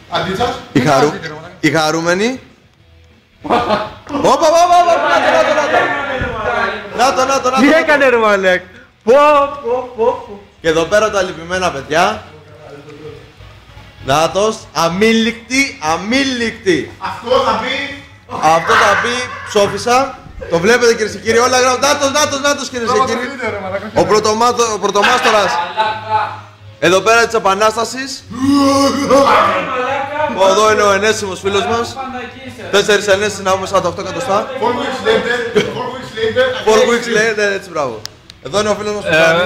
Αντίτσας. Οι χαρούμενοι. Όπα, νάτο. Τι έκανε ρε μαλάκ. Και εδώ πέρα τα λυπημένα παιδιά. Νάτος, αμήλικτοι. Αυτό θα πει ψόφισα. Το βλέπετε κυρίες και κύριοι, όλα γράφουν. Νάτος κυρίες και κύριοι. Ο πρωτομάστορας. Εδώ πέρα της Επανάστασης. Εδώ είναι ο ενέσιμος φίλος μας. 4 ενέσεις να έχουμε 48 εκατοστά. 4 weeks later, έτσι μπράβο. Εδώ είναι ο φίλος μας που κάνει.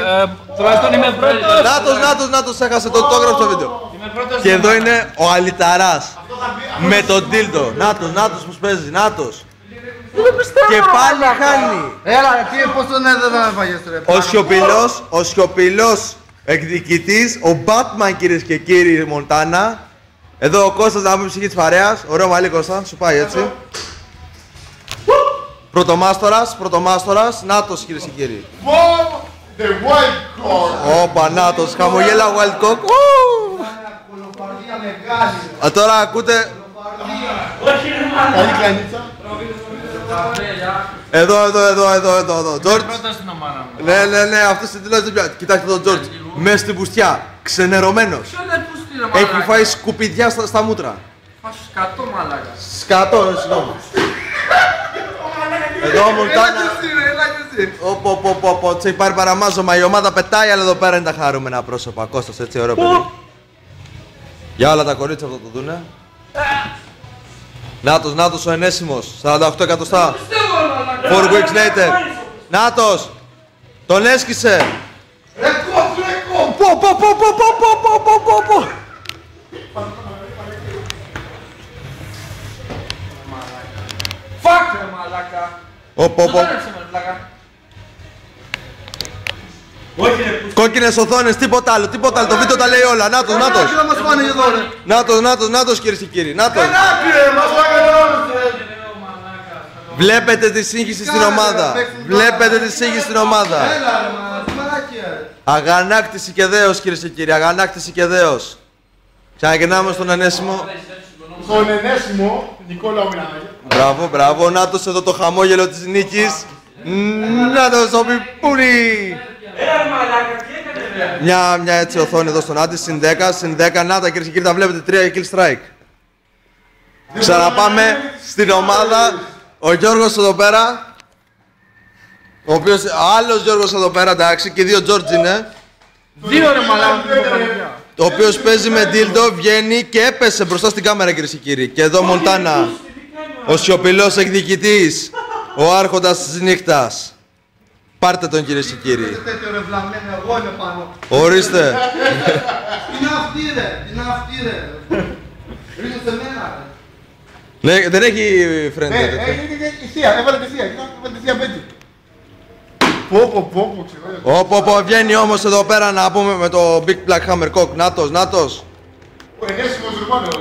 Τουλάχιστον είμαι πρώτος. Νάτος έχασε το έγραψε το βίντεο. Και εδώ είναι ο Αλιταράς. Με τον Τίλτο. Νάτος πως παίζει, Νάτος. Και πάλι χάνει. Έλα, πώς τον έδωνα φαγες ρε. Ο σιωπηλός εκδικητής, ο Batman κυρίες και κύριοι Μοντάνα. Εδώ ο Κώστας να πούμε ψυχή της παρέας. Ωραίο μαλλί Κώστα, σου πάει έτσι. Πρωτομάστορας, Νάτος κυρίες και κύριοι. The Wild Cock. Όπα, Νάτος, χαμογέλα Wild Cock. Τώρα ακούτε. Καλή κλανίτσα. Εδώ, Τζόρτζ. Πρώτος στην ομάδα μου. Ναι, αυτός είναι τελείως πια. Κοιτάξτε τον Τζόρτζ. Μες στην πουστιά, ξενερωμένος. Έχει φάει σκουπιδιά στα μούτρα. Φάσου σκατό μαλάκα. Σκατό, συγγνώμη. Εδώ Μοντάνα. Όπο, τσιπάρει παραμάζωμα. Η ομάδα πετάει, αλλά εδώ πέρα είναι τα χαρούμενα πρόσωπα. Κώστας, έτσι, ωραίο παιδί. Για όλα τα κορίτσια αυτό το δούνε. Νάτος ο ενέσιμος. 48 εκατοστά. 4 weeks later. Νάτος. Τον έσκησε. Πω. Fuck ρε μαλάκα. Κόκκινες οθόνες, τίποτα άλλο. Το βίντεο τα λέει όλα. Νάτος κυρίες και κύριοι. Νάτος. Βλέπετε τη σύγχυση στην ομάδα. Αγανάκτηση και δέος κυρίες και κύριοι. Αγανάκτηση και δέος. Ξαναγυρνάμε στον ενέσιμο. Στον ενέσιμο Νικόλαο μιλάμε. Μπράβο. Νάτος εδώ το χαμόγελο της νίκης. Νάτος ο πιπούρι. Μια έτσι οθόνη εδώ στον Άντι. Συν 10. Νάτα κυρίες και κύριοι, τα βλέπετε 3 kill strike. Ξαναπάμε στην ομάδα. Ο Γιώργος εδώ πέρα. Ο οποίος, άλλος Γιώργος εδώ πέρα, εντάξει, και 2 Τζόρτζ είναι. 2 ρε μαλάκα. Το οποίος παίζει με ντίλντο, βγαίνει και έπεσε μπροστά στην κάμερα κυρίες και κύριοι. Και εδώ Μοντάνα, ο σιωπηλός εκδικητής, ο άρχοντας της νύχτας. Πάρτε τον κυρίες και κύριοι. Ορίστε. Είναι αυτή ρε. Ρίχνω σε μένα. Ναι, δεν έχει friend. Έβαλε τη θεία πέτει. Πω, Πω, βγαίνει όμως εδώ πέρα να πούμε με το Big Black Hammer Cock. Νάτος. Ο ενέσιμος Ρουμάνος.